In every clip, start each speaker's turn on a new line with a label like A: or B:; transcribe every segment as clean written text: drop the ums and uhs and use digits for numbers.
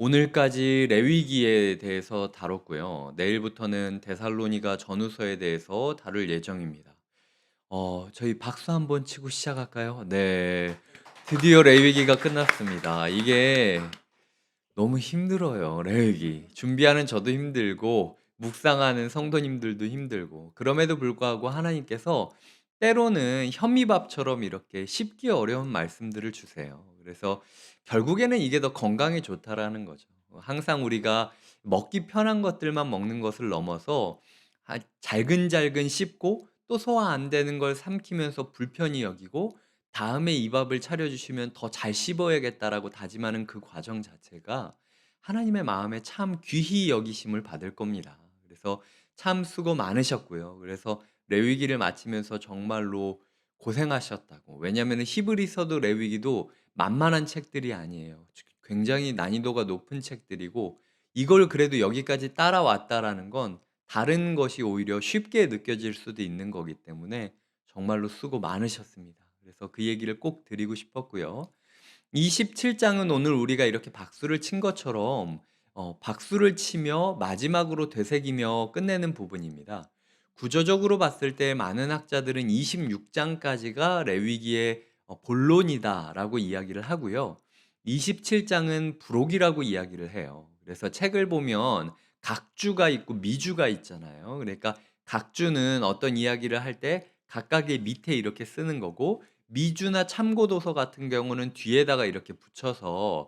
A: 오늘까지 레위기에 대해서 다뤘고요. 내일부터는 데살로니가 전후서에 대해서 다룰 예정입니다. 저희 박수 한번 치고 시작할까요? 네. 드디어 레위기가 끝났습니다. 이게 너무 힘들어요, 레위기. 준비하는 저도 힘들고, 묵상하는 성도님들도 힘들고, 그럼에도 불구하고 하나님께서 때로는 현미밥처럼 이렇게 쉽게 어려운 말씀들을 주세요. 그래서 결국에는 이게 더 건강에 좋다라는 거죠. 항상 우리가 먹기 편한 것들만 먹는 것을 넘어서 잘근잘근 씹고 또 소화 안 되는 걸 삼키면서 불편히 여기고 다음에 이 밥을 차려주시면 더 잘 씹어야겠다라고 다짐하는 그 과정 자체가 하나님의 마음에 참 귀히 여기심을 받을 겁니다. 그래서 참 수고 많으셨고요. 그래서 레위기를 마치면서 정말로 고생하셨다고. 왜냐하면 히브리서도 레위기도 만만한 책들이 아니에요. 굉장히 난이도가 높은 책들이고 이걸 그래도 여기까지 따라왔다라는 건 다른 것이 오히려 쉽게 느껴질 수도 있는 거기 때문에 정말로 수고 많으셨습니다. 그래서 그 얘기를 꼭 드리고 싶었고요. 27장은 오늘 우리가 이렇게 박수를 친 것처럼 박수를 치며 마지막으로 되새기며 끝내는 부분입니다. 구조적으로 봤을 때 많은 학자들은 26장까지가 레위기의 본론이다라고 이야기를 하고요. 27장은 부록이라고 이야기를 해요. 그래서 책을 보면 각주가 있고 미주가 있잖아요. 그러니까 각주는 어떤 이야기를 할 때 각각의 밑에 이렇게 쓰는 거고 미주나 참고도서 같은 경우는 뒤에다가 이렇게 붙여서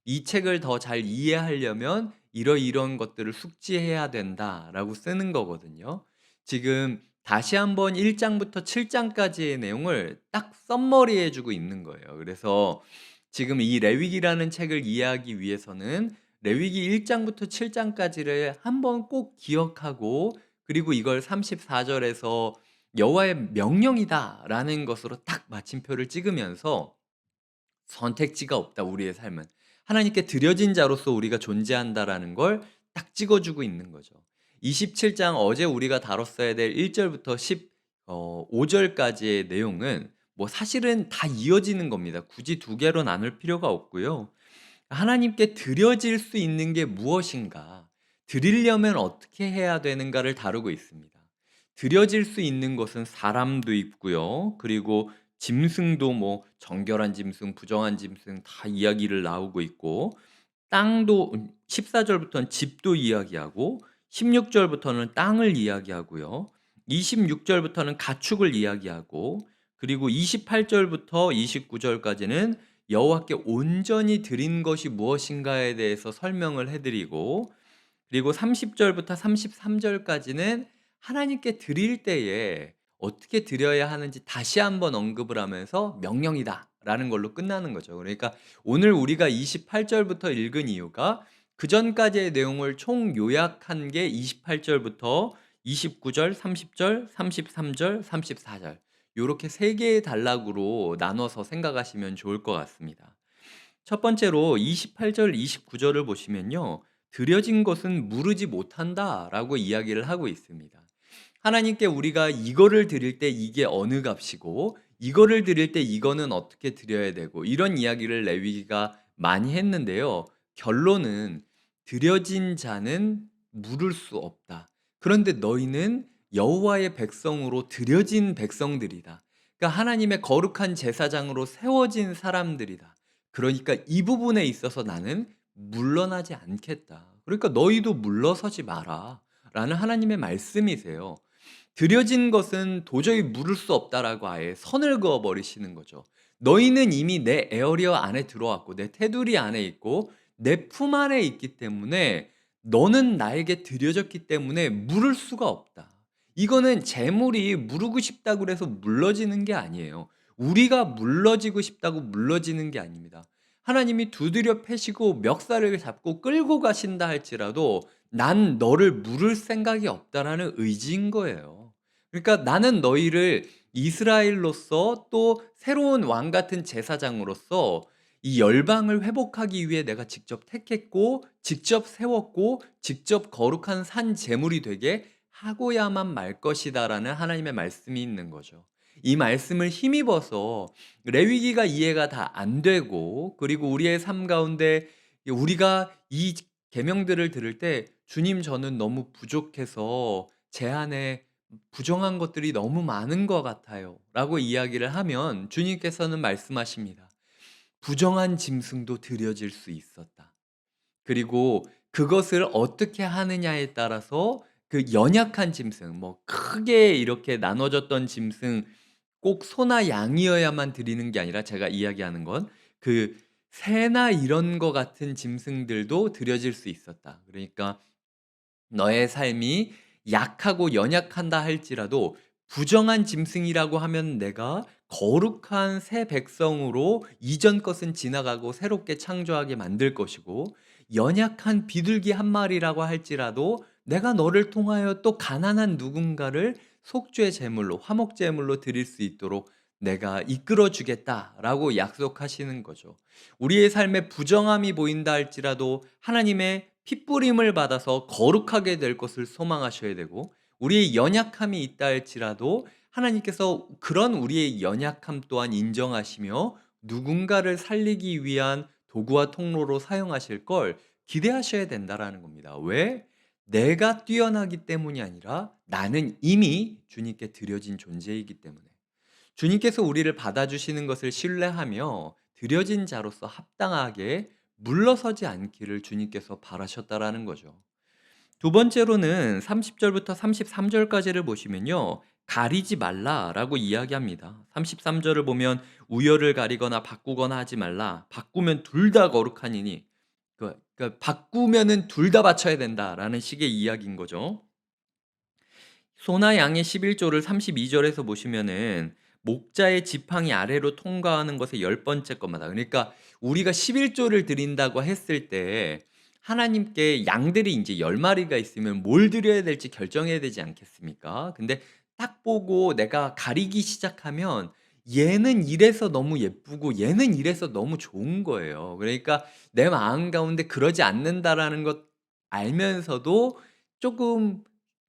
A: 이 책을 더 잘 이해하려면 이러이러한 것들을 숙지해야 된다라고 쓰는 거거든요. 지금 다시 한번 1장부터 7장까지의 내용을 딱 썸머리해 주고 있는 거예요. 그래서 지금 이 레위기라는 책을 이해하기 위해서는 레위기 1장부터 7장까지를 한번 꼭 기억하고 그리고 이걸 34절에서 여호와의 명령이다라는 것으로 딱 마침표를 찍으면서 선택지가 없다 우리의 삶은. 하나님께 드려진 자로서 우리가 존재한다라는 걸 딱 찍어 주고 있는 거죠. 27장 어제 우리가 다뤘어야 될 1 절부터 5 절까지의 내용은 뭐 사실은 다 이어지는 겁니다. 굳이 두 개로 나눌 필요가 없고요. 하나님께 드려질 수 있는 게 무엇인가? 드리려면 어떻게 해야 되는가를 다루고 있습니다. 드려질 수 있는 것은 사람도 있고요. 그리고 짐승도 뭐 정결한 짐승, 부정한 짐승 다 이야기를 나오고 있고 땅도 14절부터는 집도 이야기하고 16절부터는 땅을 이야기하고요. 26절부터는 가축을 이야기하고 그리고 28절부터 29절까지는 여호와께 온전히 드린 것이 무엇인가에 대해서 설명을 해드리고 그리고 30절부터 33절까지는 하나님께 드릴 때에 어떻게 드려야 하는지 다시 한번 언급을 하면서 명령이다라는 걸로 끝나는 거죠. 그러니까 오늘 우리가 28절부터 읽은 이유가 그 전까지의 내용을 총 요약한 게 28절부터 29절, 30절, 33절, 34절 요렇게 세 개의 단락으로 나눠서 생각하시면 좋을 것 같습니다. 첫 번째로 28절, 29절을 보시면요. 드려진 것은 무르지 못한다라고 이야기를 하고 있습니다. 하나님께 우리가 이거를 드릴 때 이게 어느 값이고 이거를 드릴 때 이거는 어떻게 드려야 되고 이런 이야기를 레위기가 많이 했는데요. 결론은 드려진 자는 물을 수 없다. 그런데 너희는 여호와의 백성으로 드려진 백성들이다. 그러니까 하나님의 거룩한 제사장으로 세워진 사람들이다. 그러니까 이 부분에 있어서 나는 물러나지 않겠다. 그러니까 너희도 물러서지 마라. 라는 하나님의 말씀이세요. 드려진 것은 도저히 물을 수 없다라고 아예 선을 그어 버리시는 거죠. 너희는 이미 내 에어리어 안에 들어왔고 내 테두리 안에 있고 내 품 안에 있기 때문에 너는 나에게 드려졌기 때문에 물을 수가 없다. 이거는 재물이 무르고 싶다고 그래서 물러지는 게 아니에요. 우리가 물러지고 싶다고 물러지는 게 아닙니다. 하나님이 두드려 패시고 멱살을 잡고 끌고 가신다 할지라도 난 너를 물을 생각이 없다라는 의지인 거예요. 그러니까 나는 너희를 이스라엘로서 또 새로운 왕 같은 제사장으로서 이 열방을 회복하기 위해 내가 직접 택했고 직접 세웠고 직접 거룩한 산 제물이 되게 하고야만 말 것이다라는 하나님의 말씀이 있는 거죠. 이 말씀을 힘입어서 레위기가 이해가 다 안 되고 그리고 우리의 삶 가운데 우리가 이 계명들을 들을 때 "주님 저는 너무 부족해서 제 안에 부정한 것들이 너무 많은 것 같아요."라고 이야기를 하면 주님께서는 말씀하십니다. "부정한 짐승도 드려질 수 있었다." 그리고 그것을 어떻게 하느냐에 따라서 그 연약한 짐승 뭐 크게 이렇게 나눠졌던 짐승 꼭 소나 양이어야만 드리는 게 아니라 제가 이야기하는 건 그 새나 이런 거 같은 짐승들도 드려질 수 있었다. 그러니까 너의 삶이 약하고 연약한다 할지라도 부정한 짐승이라고 하면 내가 거룩한 새 백성으로 이전 것은 지나가고 새롭게 창조하게 만들 것이고 연약한 비둘기 한 마리라고 할지라도 내가 너를 통하여 또 가난한 누군가를 속죄 제물로 화목 제물로 드릴 수 있도록 내가 이끌어 주겠다라고 약속하시는 거죠. 우리의 삶에 부정함이 보인다 할지라도 하나님의 핏부림을 받아서 거룩하게 될 것을 소망하셔야 되고 우리의 연약함이 있다 할지라도 하나님께서 그런 우리의 연약함 또한 인정하시며 누군가를 살리기 위한 도구와 통로로 사용하실 걸 기대하셔야 된다라는 겁니다. 왜? 내가 뛰어나기 때문이 아니라 나는 이미 주님께 드려진 존재이기 때문에. 주님께서 우리를 받아주시는 것을 신뢰하며 드려진 자로서 합당하게 물러서지 않기를 주님께서 바라셨다라는 거죠. 두 번째로는 30절부터 33절까지를 보시면요. 가리지 말라라고 이야기합니다. 33절을 보면 우열을 가리거나 바꾸거나 하지 말라. 바꾸면 둘 다 거룩하니니. 그러니까 바꾸면은 둘 다 바쳐야 된다라는 식의 이야기인 거죠. 소나 양의 11조를 32절에서 보시면은 목자의 지팡이 아래로 통과하는 것의 열 번째 것마다 그러니까 우리가 11조를 드린다고 했을 때 하나님께 양들이 이제 10마리가 있으면 뭘 드려야 될지 결정해야 되지 않겠습니까? 근데 딱 보고 내가 가리기 시작하면 얘는 이래서 너무 예쁘고 얘는 이래서 너무 좋은 거예요. 그러니까 내 마음 가운데 그러지 않는다라는 것 알면서도 조금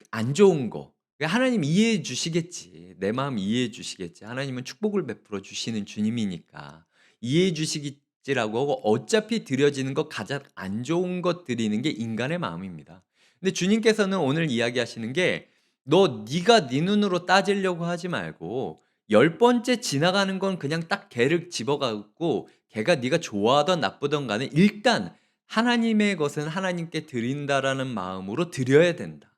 A: 안 좋은 거 하나님 이해해 주시겠지. 내 마음 이해해 주시겠지. 하나님은 축복을 베풀어 주시는 주님이니까. 이해해 주시겠지라고 하고 어차피 드려지는 거 가장 안 좋은 것 드리는 게 인간의 마음입니다. 근데 주님께서는 오늘 이야기하시는 게 너 네가 네 눈으로 따지려고 하지 말고 열 번째 지나가는 건 그냥 딱 걔를 집어 갖고 걔가 네가 좋아하든 나쁘든 간에 일단 하나님의 것은 하나님께 드린다라는 마음으로 드려야 된다.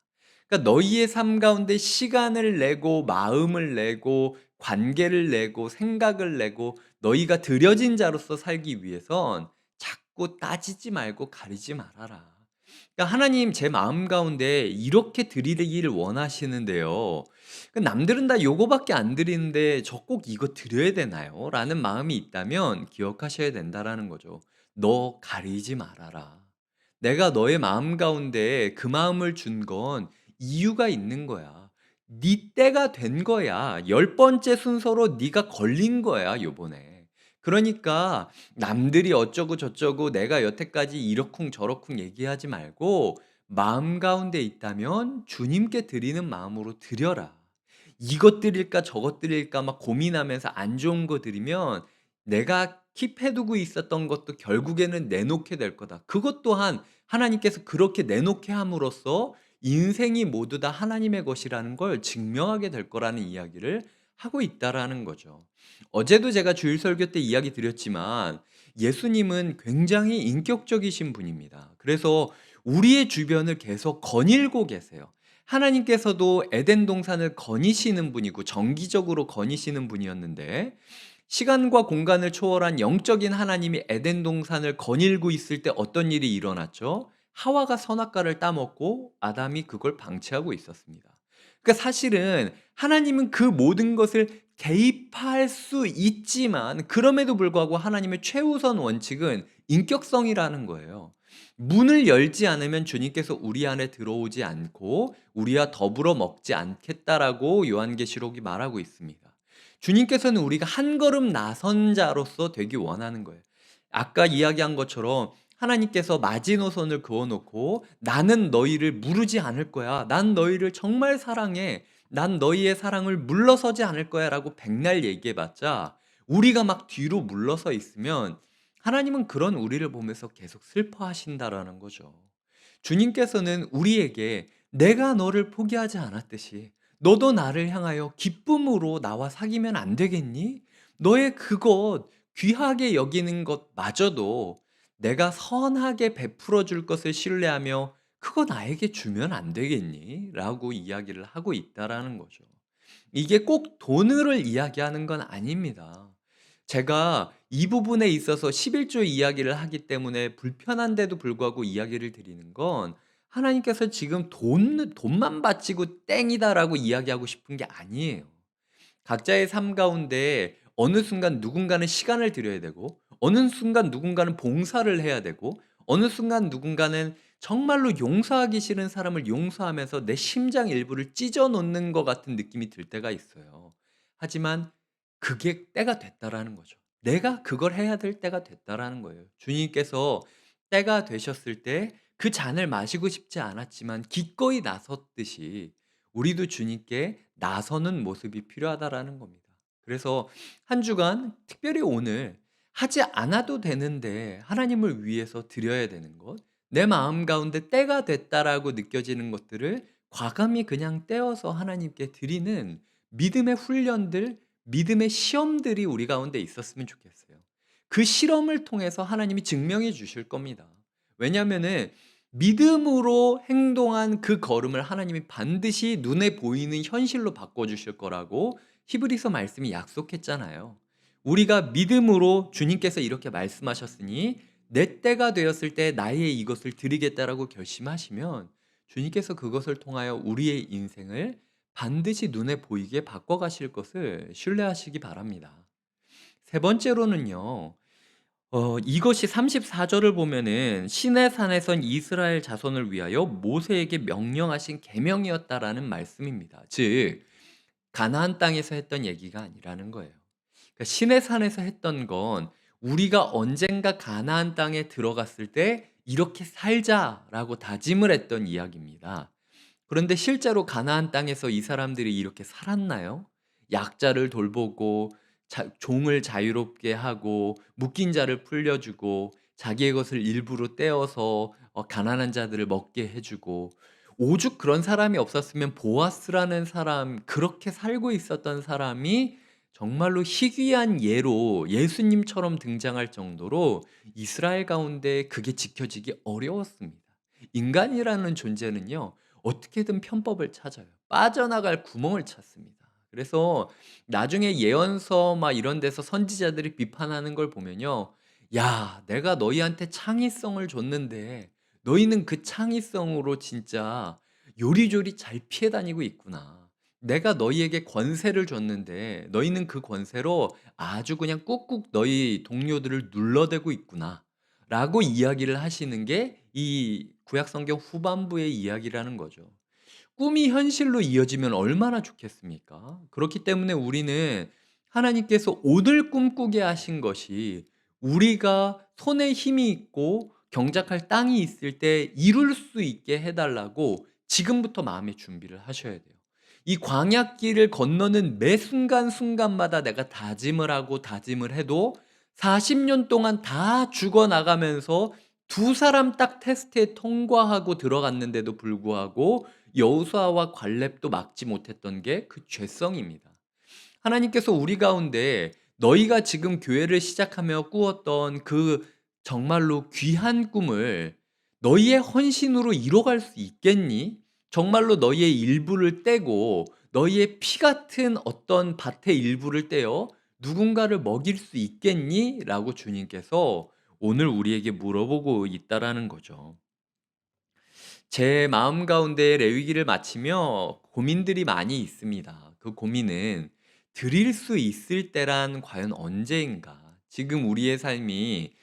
A: 그러니까 너희의 삶 가운데 시간을 내고 마음을 내고 관계를 내고 생각을 내고 너희가 들여진 자로서 살기 위해선 자꾸 따지지 말고 가리지 말아라. 그러니까 하나님 제 마음 가운데 이렇게 드리기를 원하시는데요. 남들은 다 요거밖에 안 드리는데 저 꼭 이거 드려야 되나요? 라는 마음이 있다면 기억하셔야 된다라는 거죠. 너 가리지 말아라. 내가 너의 마음 가운데 그 마음을 준 건 이유가 있는 거야. 네 때가 된 거야. 열 번째 순서로 네가 걸린 거야, 요번에. 그러니까 남들이 어쩌고 저쩌고 내가 여태까지 이러쿵 저러쿵 얘기하지 말고 마음 가운데 있다면 주님께 드리는 마음으로 드려라. 이것 드릴까 저것 드릴까 막 고민하면서 안 좋은 거 드리면 내가 킵해두고 있었던 것도 결국에는 내놓게 될 거다. 그것 또한 하나님께서 그렇게 내놓게 함으로써 인생이 모두 다 하나님의 것이라는 걸 증명하게 될 거라는 이야기를 하고 있다라는 거죠. 어제도 제가 주일 설교 때 이야기 드렸지만 예수님은 굉장히 인격적이신 분입니다. 그래서 우리의 주변을 계속 거닐고 계세요. 하나님께서도 에덴 동산을 거니시는 분이고 정기적으로 거니시는 분이었는데 시간과 공간을 초월한 영적인 하나님이 에덴 동산을 거닐고 있을 때 어떤 일이 일어났죠? 하와가 선악과를 따먹고 아담이 그걸 방치하고 있었습니다. 그러니까 사실은 하나님은 그 모든 것을 개입할 수 있지만 그럼에도 불구하고 하나님의 최우선 원칙은 인격성이라는 거예요. 문을 열지 않으면 주님께서 우리 안에 들어오지 않고 우리와 더불어 먹지 않겠다라고 요한계시록이 말하고 있습니다. 주님께서는 우리가 한 걸음 나선 자로서 되기 원하는 거예요. 아까 이야기한 것처럼 하나님께서 마지노선을 그어 놓고 나는 너희를 무르지 않을 거야. 난 너희를 정말 사랑해. 난 너희의 사랑을 물러서지 않을 거야라고 백날 얘기해 봤자 우리가 막 뒤로 물러서 있으면 하나님은 그런 우리를 보면서 계속 슬퍼하신다라는 거죠. 주님께서는 우리에게 내가 너를 포기하지 않았듯이 너도 나를 향하여 기쁨으로 나와 사귀면 안 되겠니? 너의 그것 귀하게 여기는 것마저도 내가 선하게 베풀어 줄 것을 신뢰하며 그거 나에게 주면 안 되겠니? 라고 이야기를 하고 있다라는 거죠. 이게 꼭 돈을 이야기하는 건 아닙니다. 제가 이 부분에 있어서 11조 이야기를 하기 때문에 불편한데도 불구하고 이야기를 드리는 건 하나님께서 지금 돈만 바치고 땡이다라고 이야기하고 싶은 게 아니에요. 각자의 삶 가운데 어느 순간 누군가는 시간을 들여야 되고, 어느 순간 누군가는 봉사를 해야 되고, 어느 순간 누군가는 정말로 용서하기 싫은 사람을 용서하면서 내 심장 일부를 찢어 놓는 것 같은 느낌이 들 때가 있어요. 하지만 그게 때가 됐다라는 거죠. 내가 그걸 해야 될 때가 됐다라는 거예요. 주님께서 때가 되셨을 때 그 잔을 마시고 싶지 않았지만 기꺼이 나섰듯이 우리도 주님께 나서는 모습이 필요하다라는 겁니다. 그래서 한 주간 특별히 오늘 하지 않아도 되는데 하나님을 위해서 드려야 되는 것, 내 마음 가운데 때가 됐다라고 느껴지는 것들을 과감히 그냥 떼어서 하나님께 드리는 믿음의 훈련들, 믿음의 시험들이 우리 가운데 있었으면 좋겠어요. 그 실험을 통해서 하나님이 증명해 주실 겁니다. 왜냐하면은 믿음으로 행동한 그 걸음을 하나님이 반드시 눈에 보이는 현실로 바꿔주실 거라고 히브리서 말씀이 약속했잖아요. 우리가 믿음으로 주님께서 이렇게 말씀하셨으니 내 때가 되었을 때 나의 이것을 드리겠다라고 결심하시면 주님께서 그것을 통하여 우리의 인생을 반드시 눈에 보이게 바꿔가실 것을 신뢰하시기 바랍니다. 세 번째로는요. 이것이 34절을 보면은 시내 산에선 이스라엘 자손을 위하여 모세에게 명령하신 계명이었다라는 말씀입니다. 즉 가나안 땅에서 했던 얘기가 아니라는 거예요. 그러니까 시내 산에서 했던 건 우리가 언젠가 가나안 땅에 들어갔을 때 이렇게 살자라고 다짐을 했던 이야기입니다. 그런데 실제로 가나안 땅에서 이 사람들이 이렇게 살았나요? 약자를 돌보고 종을 자유롭게 하고 묶인 자를 풀려주고 자기의 것을 일부러 떼어서 가난한 자들을 먹게 해주고 오죽 그런 사람이 없었으면 보아스라는 사람 그렇게 살고 있었던 사람이 정말로 희귀한 예로 예수님처럼 등장할 정도로 이스라엘 가운데 그게 지켜지기 어려웠습니다. 인간이라는 존재는요. 어떻게든 편법을 찾아요. 빠져나갈 구멍을 찾습니다. 그래서 나중에 예언서 막 이런 데서 선지자들이 비판하는 걸 보면요. 야, 내가 너희한테 창의성을 줬는데 너희는 그 창의성으로 진짜 요리조리 잘 피해 다니고 있구나. 내가 너희에게 권세를 줬는데 너희는 그 권세로 아주 그냥 꾹꾹 너희 동료들을 눌러대고 있구나. 라고 이야기를 하시는 게 이 구약 성경 후반부의 이야기라는 거죠. 꿈이 현실로 이어지면 얼마나 좋겠습니까? 그렇기 때문에 우리는 하나님께서 오늘 꿈꾸게 하신 것이 우리가 손에 힘이 있고 경작할 땅이 있을 때 이룰 수 있게 해달라고 지금부터 마음의 준비를 하셔야 돼요. 이 광야길을 건너는 매 순간순간마다 내가 다짐을 하고 다짐을 해도 40년 동안 다 죽어나가면서 두 사람 딱 테스트에 통과하고 들어갔는데도 불구하고 여호수아와 갈렙도 막지 못했던 게 그 죄성입니다. 하나님께서 우리 가운데 너희가 지금 교회를 시작하며 꾸었던 그 정말로 귀한 꿈을 너희의 헌신으로 이뤄갈 수 있겠니? 정말로 너희의 일부를 떼고 너희의 피 같은 어떤 밭의 일부를 떼어 누군가를 먹일 수 있겠니? 라고 주님께서 오늘 우리에게 물어보고 있다라는 거죠. 제 마음 가운데 레위기를 마치며 고민들이 많이 있습니다. 그 고민은 드릴 수 있을 때란 과연 언제인가? 지금 우리의 삶이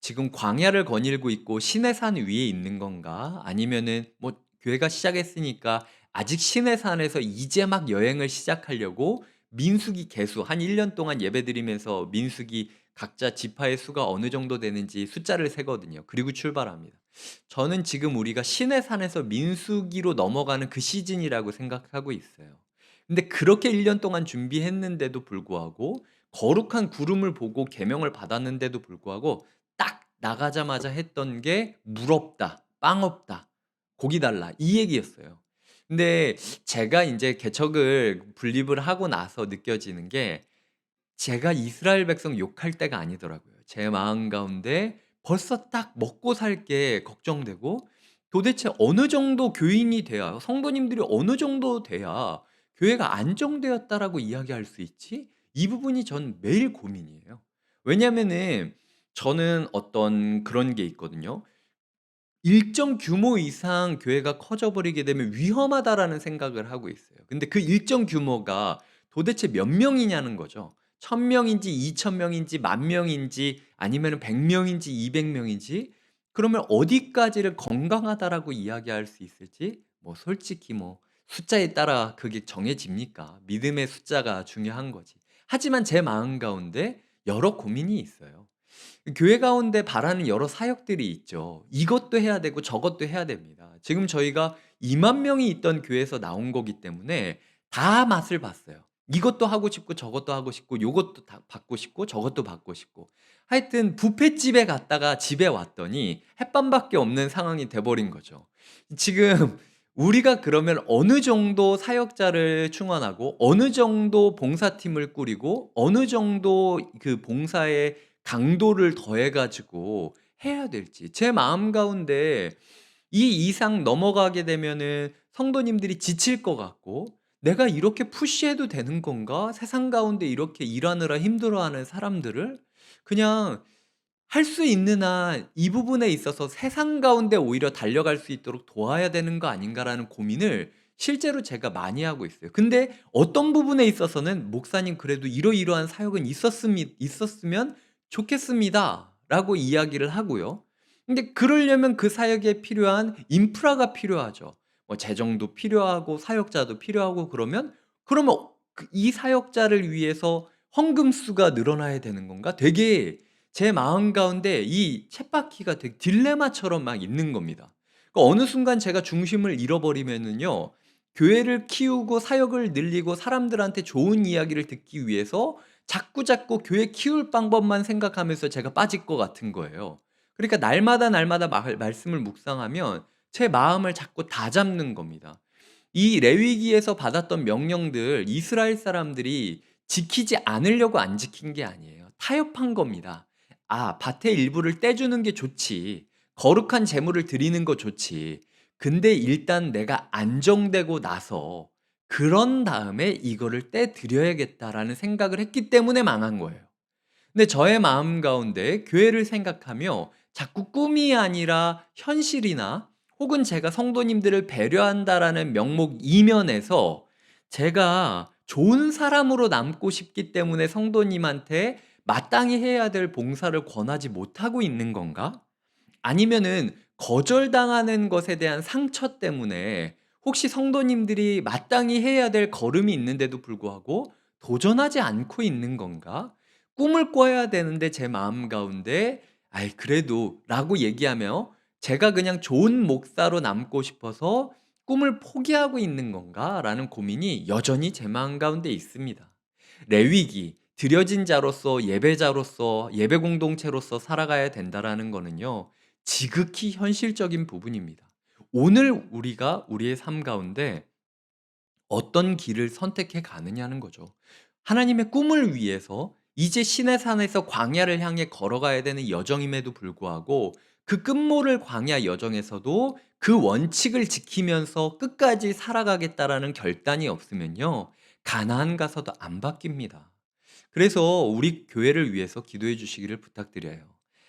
A: 지금 광야를 거닐고 있고 시내산 위에 있는 건가? 아니면은 뭐 교회가 시작했으니까 아직 시내산에서 이제 막 여행을 시작하려고 민수기 개수 한 1년 동안 예배드리면서 민수기 각자 지파의 수가 어느 정도 되는지 숫자를 세거든요. 그리고 출발합니다. 저는 지금 우리가 시내산에서 민수기로 넘어가는 그 시즌이라고 생각하고 있어요. 근데 그렇게 1년 동안 준비했는데도 불구하고 거룩한 구름을 보고 계명을 받았는데도 불구하고 나가자마자 했던 게 "물 없다. 빵 없다. 고기 달라." 이 얘기였어요. 근데 제가 인제 개척을 분립을 하고 나서 느껴지는 게 제가 이스라엘 백성 욕할 때가 아니더라고요. 제 마음 가운데 벌써 딱 먹고 살 게 걱정되고, 도대체 어느 정도 교인이 돼야, 성도님들이 어느 정도 돼야 '교회가 안정되었다.'라고 이야기할 수 있지? 이 부분이 전 매일 고민이에요. 왜냐하면은 저는 어떤 그런 게 있거든요. '일정 규모 이상 교회가 커져 버리게 되면 위험하다.'라는 생각을 하고 있어요. 근데 그 일정 규모가 도대체 몇 명이냐는 거죠. 1000 명인지 2000 명인지 10,000 명인지 아니면은 100 명인지 200 명인지, 그러면 어디까지를 건강하다라고 이야기할 수 있을지, 뭐 솔직히 뭐 숫자에 따라 그게 정해집니까? 믿음의 숫자가 중요한 거지. 하지만 제 마음 가운데 여러 고민이 있어요. 교회 가운데 바라는 여러 사역들이 있죠. 이것도 해야 되고 저것도 해야 됩니다. 지금 저희가 2만 명이 있던 교회에서 나온 거기 때문에 다 맛을 봤어요. 이것도 하고 싶고 저것도 하고 싶고 요것도 다 받고 싶고 저것도 받고 싶고. 하여튼 뷔페집에 갔다가 집에 왔더니 햇반밖에 없는 상황이 돼 버린 거죠. 지금 우리가 그러면 어느 정도 사역자를 충원하고 어느 정도 봉사팀을 꾸리고 어느 정도 그 봉사에 강도를 더해 가지고 해야 될지, 제 마음 가운데 이 이상 넘어가게 되면은 성도님들이 지칠 것 같고, '내가 이렇게 푸시해도 되는 건가? 세상 가운데 이렇게 일하느라 힘들어하는 사람들을 그냥 할 수 있는 한 이 부분에 있어서 세상 가운데 오히려 달려갈 수 있도록 도와야 되는 거 아닌가.'라는 고민을 실제로 제가 많이 하고 있어요. 근데 어떤 부분에 있어서는 "목사님 그래도 이러이러한 사역은 있었으면 좋겠습니다."라고 이야기를 하고요. 근데 그러려면 그 사역에 필요한 인프라가 필요하죠. 뭐 재정도 필요하고 사역자도 필요하고, 그러면 이 사역자를 위해서 헌금수가 늘어나야 되는 건가? 되게 제 마음 가운데 이 쳇바퀴가 되게 딜레마처럼 막 있는 겁니다. 어느 순간 제가 중심을 잃어버리면은요, 교회를 키우고 사역을 늘리고 사람들한테 좋은 이야기를 듣기 위해서 자꾸자꾸 교회 키울 방법만 생각하면서 제가 빠질 것 같은 거예요. 그러니까 날마다 날마다 말씀을 묵상하면 제 마음을 자꾸 다잡는 겁니다. 이 레위기에서 받았던 명령들 이스라엘 사람들이 지키지 않으려고 안 지킨 게 아니에요. 타협한 겁니다. '아 밭의 일부를 떼주는 게 좋지. 거룩한 제물을 드리는 거 좋지. 근데 일단 내가 안정되고 나서 그런 다음에 이거를 떼 드려야겠다.'라는 생각을 했기 때문에 망한 거예요. 근데 저의 마음 가운데 교회를 생각하며 자꾸 꿈이 아니라 현실이나 혹은 제가 성도님들을 배려한다라는 명목 이면에서 제가 좋은 사람으로 남고 싶기 때문에 성도님한테 마땅히 해야 될 봉사를 권하지 못하고 있는 건가? 아니면은 거절당하는 것에 대한 상처 때문에 혹시 성도님들이 마땅히 해야 될 걸음이 있는데도 불구하고 도전하지 않고 있는 건가? 꿈을 꿔야 되는데 제 마음 가운데 '아이 그래도'라고 얘기하며 제가 그냥 좋은 목사로 남고 싶어서 '꿈을 포기하고 있는 건가?'라는 고민이 여전히 제 마음 가운데 있습니다. 레위기, 드려진 자로서 예배자로서 예배 공동체로서 살아가야 된다라는 거는요, 지극히 현실적인 부분입니다. 오늘 우리가 우리의 삶 가운데 어떤 길을 선택해 가느냐는 거죠. 하나님의 꿈을 위해서 이제 시내 산에서 광야를 향해 걸어가야 되는 여정임에도 불구하고 그 끝모를 광야 여정에서도 그 원칙을 지키면서 끝까지 살아가겠다라는 결단이 없으면요, 가나안 가서도 안 바뀝니다. 그래서 우리 교회를 위해서 기도해 주시기를 부탁드려요.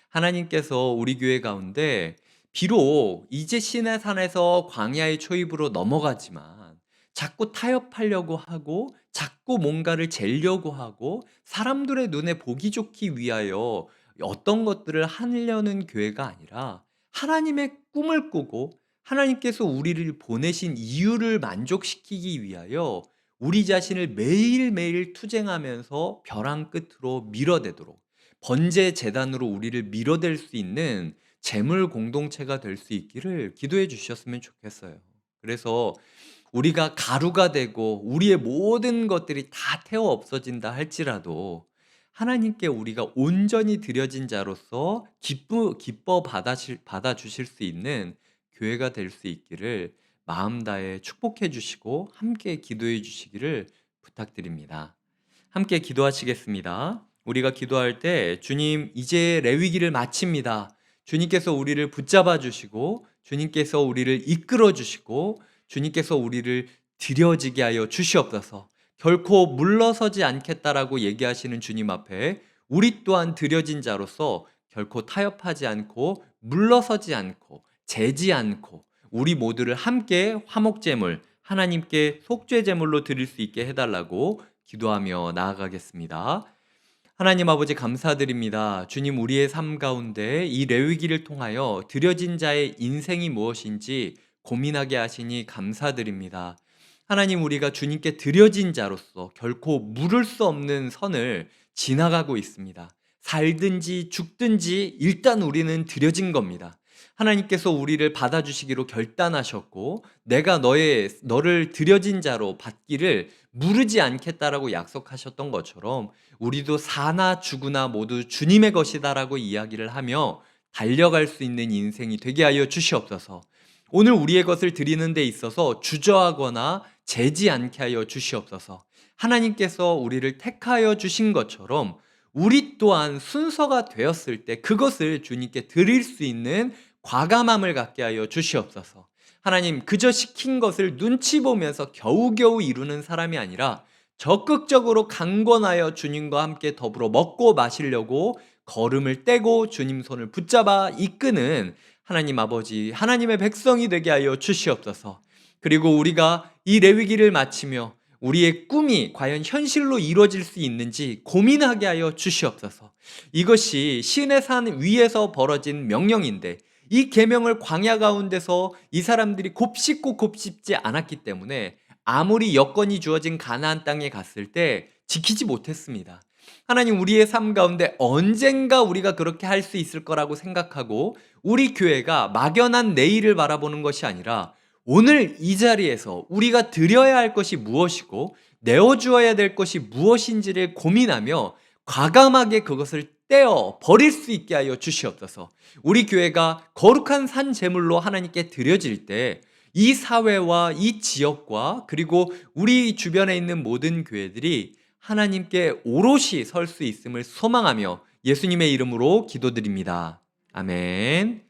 A: 하나님께서 우리 교회 가운데 비록 이제 시내산에서 광야의 초입으로 넘어가지만 자꾸 타협하려고 하고 자꾸 뭔가를 재려고 하고 사람들의 눈에 보기 좋기 위하여 어떤 것들을 하려는 교회가 아니라 하나님의 꿈을 꾸고 하나님께서 우리를 보내신 이유를 만족시키기 위하여 우리 자신을 매일매일 투쟁하면서 벼랑 끝으로 밀어내도록 번제 제단으로 우리를 밀어낼 수 있는 재물 공동체가 될 수 있기를 기도해 주셨으면 좋겠어요. 그래서 우리가 가루가 되고 우리의 모든 것들이 다 태워 없어진다 할지라도 하나님께 우리가 온전히 드려진 자로서 기뻐 받아주실 수 있는 교회가 될 수 있기를 마음 다해 축복해 주시고 함께 기도해 주시기를 부탁드립니다. 함께 기도하시겠습니다. 우리가 기도할 때 주님 이제 레위기를 마칩니다. 주님께서 우리를 붙잡아 주시고 주님께서 우리를 이끌어 주시고 주님께서 우리를 드려지게 하여 주시옵소서. 결코 물러서지 않겠다라고 얘기하시는 주님 앞에 우리 또한 드려진 자로서 결코 타협하지 않고 물러서지 않고 재지 않고 우리 모두를 함께 화목제물 하나님께 속죄제물로 드릴 수 있게 해달라고 기도하며 나아가겠습니다. 하나님 아버지 감사드립니다. 주님 우리의 삶 가운데 이 레위기를 통하여 드려진 자의 인생이 무엇인지 고민하게 하시니 감사드립니다. 하나님 우리가 주님께 드려진 자로서 결코 물을 수 없는 선을 지나가고 있습니다. 살든지 죽든지 일단 우리는 드려진 겁니다. 하나님께서 우리를 받아주시기로 결단하셨고 내가 너를 드려진 자로 받기를 무르지 않겠다라고 약속하셨던 것처럼 우리도 사나 죽으나 모두 주님의 것이다라고 이야기를 하며 달려갈 수 있는 인생이 되게 하여 주시옵소서. 오늘 우리의 것을 드리는 데 있어서 주저하거나 재지 않게 하여 주시옵소서. 하나님께서 우리를 택하여 주신 것처럼 우리 또한 순서가 되었을 때 그것을 주님께 드릴 수 있는 과감함을 갖게 하여 주시옵소서. 하나님 그저 시킨 것을 눈치 보면서 겨우겨우 이루는 사람이 아니라 적극적으로 강권하여 주님과 함께 더불어 먹고 마시려고 걸음을 떼고 주님 손을 붙잡아 이끄는 하나님 아버지 하나님의 백성이 되게 하여 주시옵소서. 그리고 우리가 이 레위기를 마치며 우리의 꿈이 과연 현실로 이루어질 수 있는지 고민하게 하여 주시옵소서. 이것이 신의 산 위에서 벌어진 명령인데 이 계명을 광야 가운데서 이 사람들이 곱씹고 곱씹지 않았기 때문에 아무리 여건이 주어진 가나안 땅에 갔을 때 지키지 못했습니다. 하나님 우리의 삶 가운데 언젠가 우리가 그렇게 할 수 있을 거라고 생각하고 우리 교회가 막연한 내일을 바라보는 것이 아니라 오늘 이 자리에서 우리가 드려야 할 것이 무엇이고 내어주어야 될 것이 무엇인지를 고민하며 과감하게 그것을 떼어 버릴 수 있게 하여 주시옵소서. 우리 교회가 거룩한 산 제물로 하나님께 드려질 때 이 사회와 이 지역과 그리고 우리 주변에 있는 모든 교회들이 하나님께 오롯이 설 수 있음을 소망하며 예수님의 이름으로 기도드립니다. 아멘.